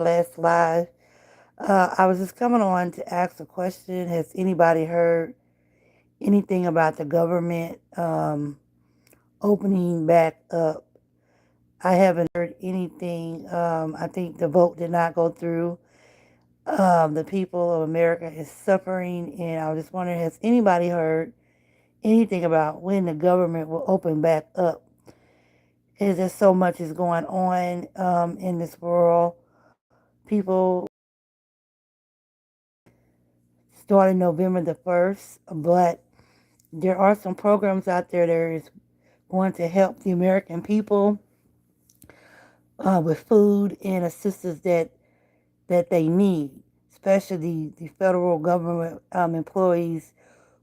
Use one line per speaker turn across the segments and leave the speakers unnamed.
last live. I was just coming on to ask a question. Has anybody heard anything about the government opening back up? I haven't heard anything. I think the vote did not go through. The people of America is suffering, and I was just wondering, has anybody heard anything about when the government will open back up? Is there so much is going on in this world? People starting November the 1st, but there are some programs out there that is going to help the American people with food and assistance that they need, especially the federal government employees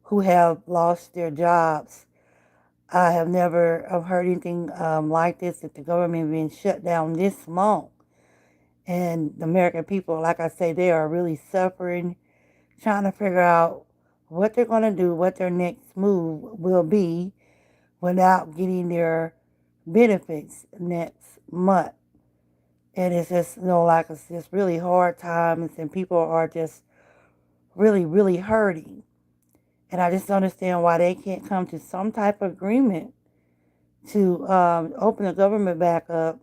who have lost their jobs. I have never heard anything like this, that the government being shut down this long. And the American people, like I say, they are really suffering, trying to figure out what they're going to do, what their next move will be without getting their benefits next month. And it's just, like it's just really hard times, and people are just really, really hurting. And I just don't understand why they can't come to some type of agreement to open the government back up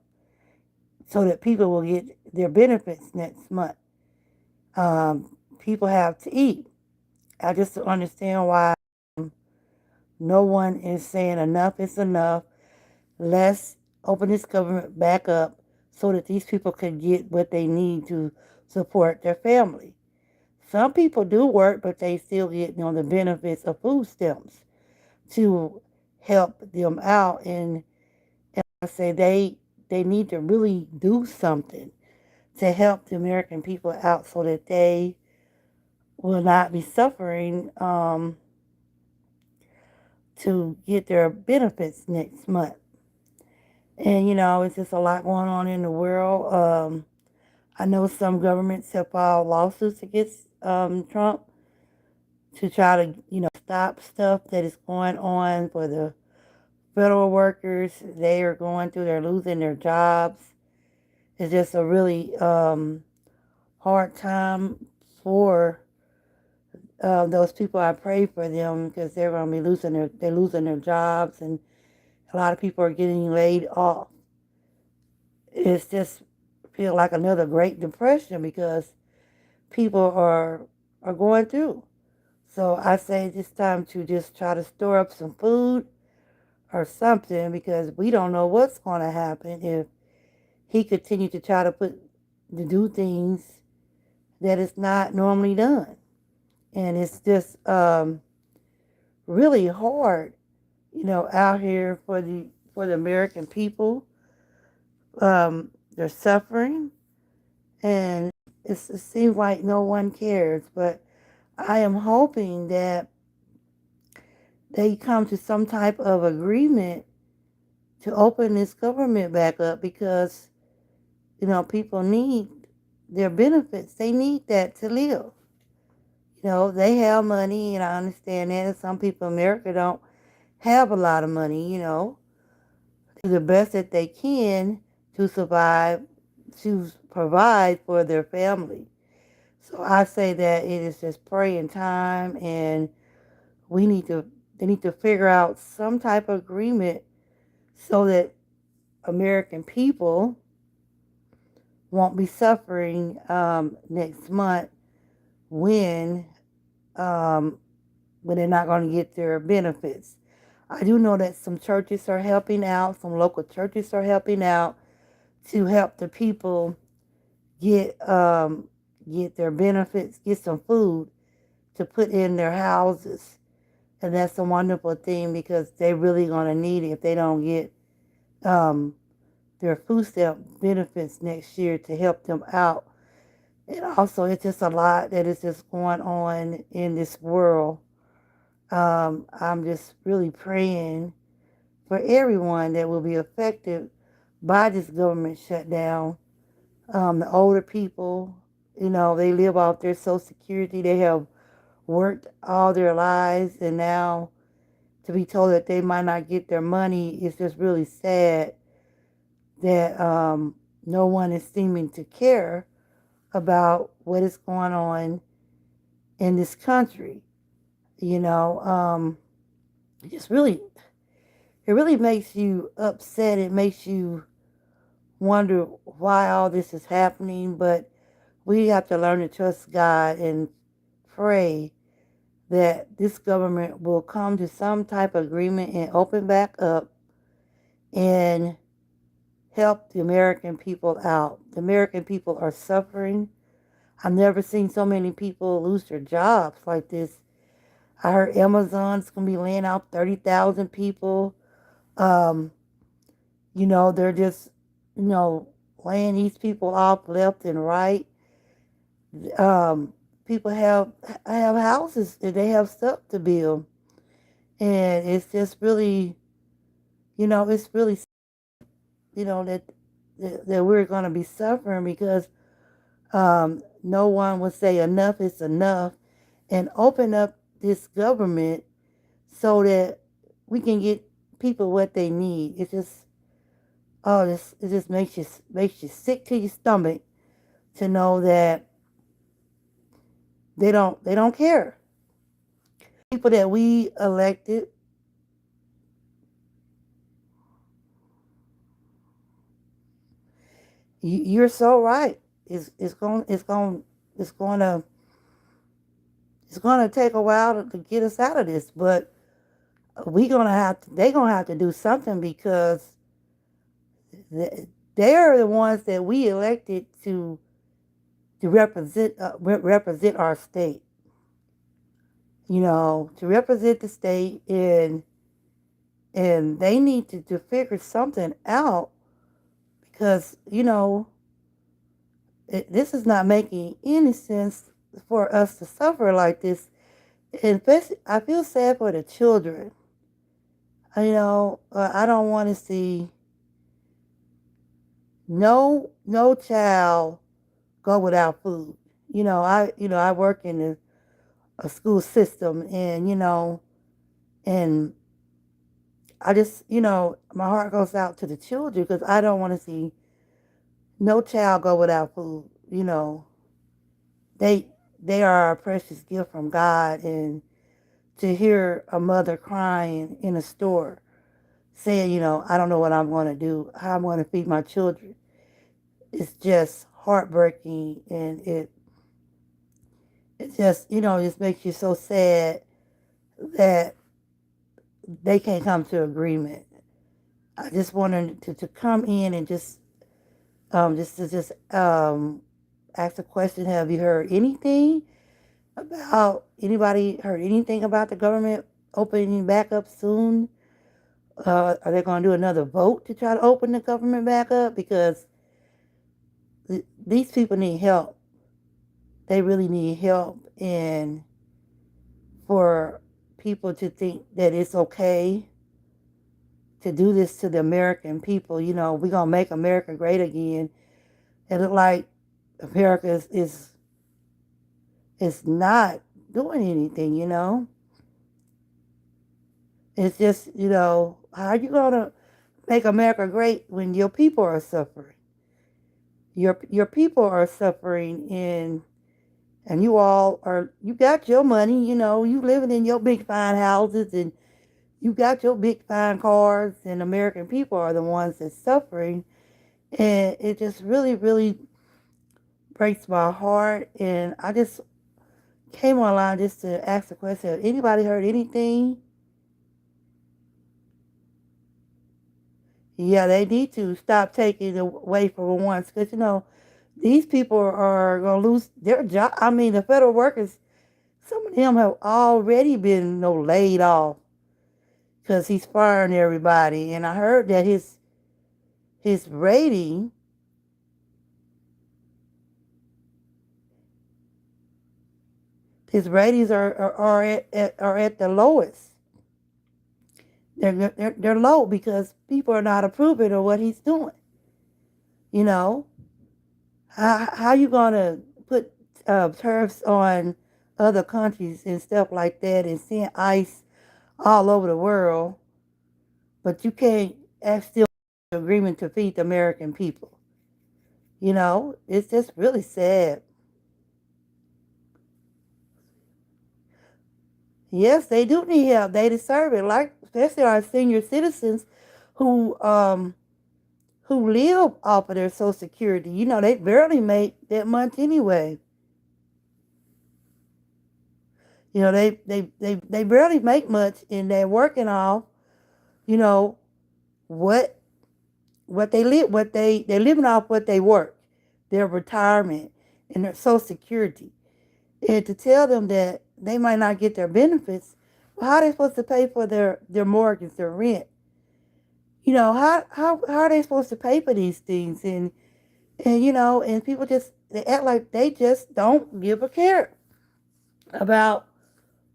so that people will get their benefits next month. People have to eat. I just don't understand why no one is saying enough is enough. Let's open this government back up so that these people can get what they need to support their family. Some people do work, but they still get the benefits of food stamps to help them out. And I say they need to really do something to help the American people out so that they will not be suffering to get their benefits next month. And it's just a lot going on in the world. I know some governments have filed lawsuits against Trump to try to, stop stuff that is going on for the federal workers. They're losing their jobs. It's just a really hard time for those people. I pray for them because they're going to be losing their jobs, and a lot of people are getting laid off. It's just feel like another Great Depression because people are going through. So I say this time to just try to store up some food or something, because we don't know what's going to happen if he continued to try to do things that is not normally done. And it's just really hard, out here for the American people. They're suffering, and it seems like no one cares. But I am hoping that they come to some type of agreement to open this government back up, because people need their benefits. They need that to live. They have money, and I understand that. And some people in America don't have a lot of money. Do the best that they can to survive, to provide for their family. So I say that it is just praying time, and we need to they need to figure out some type of agreement so that American people won't be suffering next month when um, when they're not going to get their benefits. I do know that some churches are helping out, some local churches are helping out to help the people get get their benefits, get some food to put in their houses. And that's a wonderful thing, because they're really going to need it if they don't get um, their food stamp benefits next year to help them out. And also, it's just a lot that is just going on in this world. I'm just really praying for everyone that will be affected by this government shutdown. The older people, they live off their Social Security. They have worked all their lives, and now to be told that they might not get their money is just really sad that no one is seeming to care. about what is going on in this country. You know, it just really, it really makes you upset. It makes you wonder why all this is happening. But we have to learn to trust God and pray that this government will come to some type of agreement and open back up and help the American people out. The American people are suffering. I've never seen so many people lose their jobs like this. I heard Amazon's going to be laying out 30,000 people. Um, they're just, you know, laying these people off left and right. Um, People have houses and they have stuff to build. And it's just really, it's really, that we're going to be suffering because no one would say enough is enough and open up this government so that we can get people what they need. It just, it just makes you sick to your stomach to know that they don't care. People that we elected, you're so right. It's going to it's going to take a while to get us out of this, but they're gonna have to do something because they're the ones that we elected to represent our state. To represent the state, and they need to figure something out because this is not making any sense for us to suffer like this. And especially, I feel sad for the children. I don't want to see no child go without food. I work in a school system, and and I just my heart goes out to the children because I don't want to see no child go without food. They they are a precious gift from God, and to hear a mother crying in a store saying, I don't know what I'm going to do, how I'm going to feed my children, it's just heartbreaking, and it just just makes you so sad that they can't come to agreement. I just wanted to come in and just ask the question: have you heard anything about anybody heard anything about the government opening back up soon? Are they going to do another vote to try to open the government back up? Because these people need help. They really need help, and for people to think that it's okay to do this to the American people, we're going to make America great again. It look like America is not doing anything. It's just, how are you going to make America great when your people are suffering? Your people are suffering, and you got your money, you living in your big fine houses, and you got your big fine cars, and American people are the ones that's suffering. And it just really, really breaks my heart. And I just came online just to ask the question: have anybody heard anything? Yeah, they need to stop taking it away from once, because these people are going to lose their job. I mean, the federal workers, some of them have already been laid off because he's firing everybody. And I heard that his rating his ratings are at the lowest. They're low because people are not approving of what he's doing. You know how you gonna put tariffs on other countries and stuff like that, and send ICE all over the world, but you can't still agreement to feed the American people. It's just really sad. Yes, they do need help. They deserve it. Like especially our senior citizens who um who live off of their social security. They barely make that much anyway. They barely make much and they're working off, you know, what they're living off what they work, their retirement and their social security. And to tell them that they might not get their benefits, well, how are they supposed to pay for their mortgage, their rent? How are they supposed to pay for these things? And people just they act like they just don't give a care about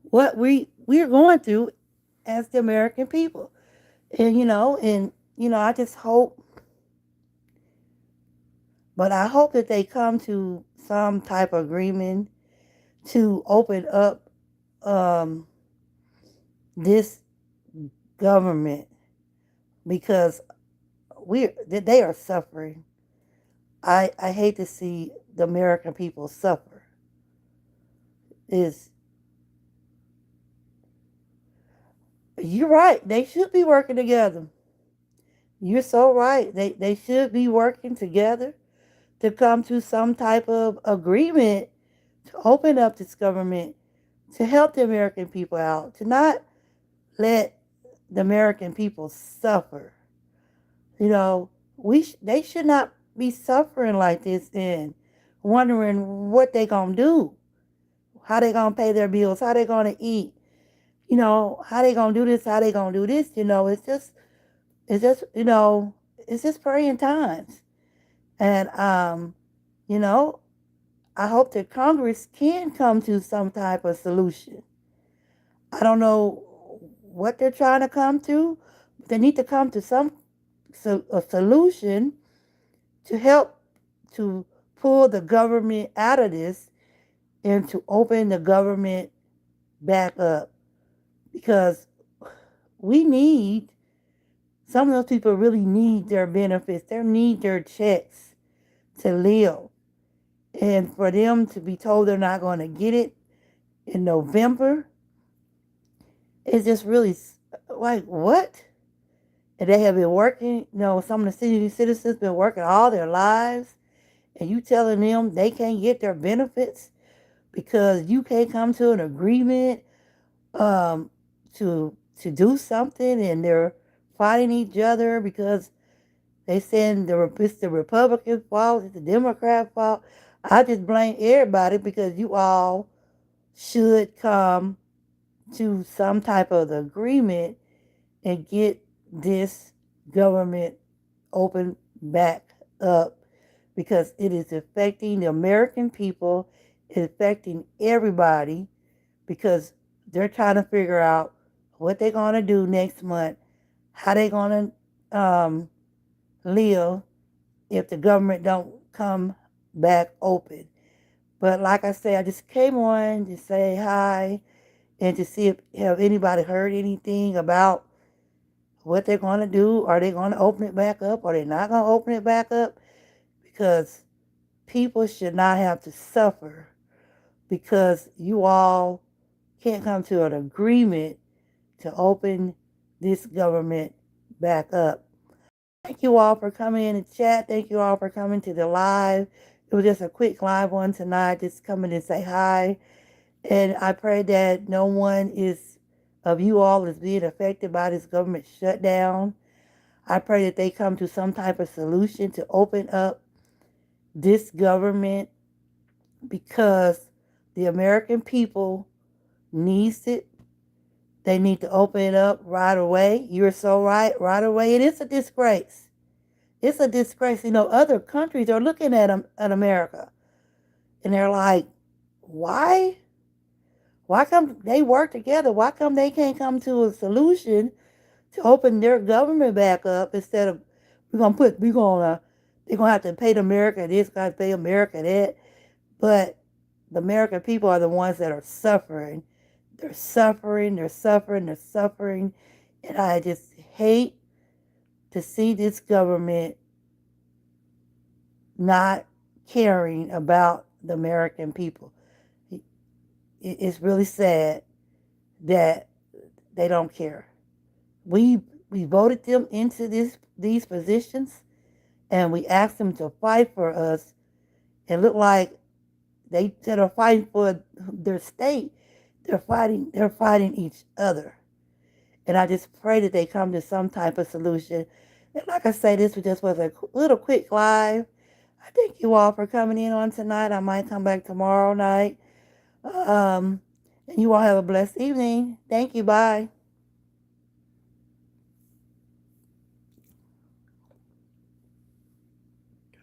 what we're going through as the American people. I just hope, but I hope that they come to some type of agreement to open up um, this government because they are suffering. I hate to see the American people suffer. Is You're right. They should be working together. You're so right. They should be working together to come to some type of agreement to open up this government to help the American people out, to not let the American people suffer. They should not be suffering like this and wondering what they gonna do, how they gonna pay their bills, how they gonna eat, how they gonna do this, how they gonna do this. It's just it's just praying times, and you know, I hope that Congress can come to some type of solution. I don't know what they're trying to come to, but they need to come to a solution to help to pull the government out of this and to open the government back up because we need some of those people really need their benefits. They need their checks to live. And for them to be told they're not going to get it in November, it's just really like, what? And they have been working, some of the senior citizens been working all their lives, and you telling them they can't get their benefits because you can't come to an agreement um, to do something, and they're fighting each other because they saying it's the Republican fault, it's the Democrat fault. I just blame everybody because you all should come to some type of agreement and get this government open back up because it is affecting the American people, it's affecting everybody because they're trying to figure out what they're going to do next month, how they're going to live if the government don't come back open. But like I said, I just came on to say hi and to see if have anybody heard anything about what they're going to do. Are they going to open it back up? Are they not going to open it back up? Because people should not have to suffer because you all can't come to an agreement to open this government back up. Thank you all for coming in and chat. Thank you all for coming to the live. It was just a quick live one tonight, just coming to say hi. And I pray that no one of you all is being affected by this government shutdown. I pray that they come to some type of solution to open up this government because the American people needs it. They need to open it up right away. You're so right away. It is a disgrace. It's a disgrace. Other countries are looking at America and they're like, why? Why come they work together? Why come they can't come to a solution to open their government back up instead of they're gonna have to pay America this, gotta pay America that. But the American people are the ones that are suffering. They're suffering, they're suffering, they're suffering. And I just hate to see this government not caring about the American people. It's really sad that they don't care. We we voted them into these positions, and we asked them to fight for us. And look like they instead of fighting for their state, they're fighting each other. And I just pray that they come to some type of solution. And like I say, this just was a little quick live. I thank you all for coming in on tonight. I might come back tomorrow night. And you all have a blessed evening. Thank you. Bye.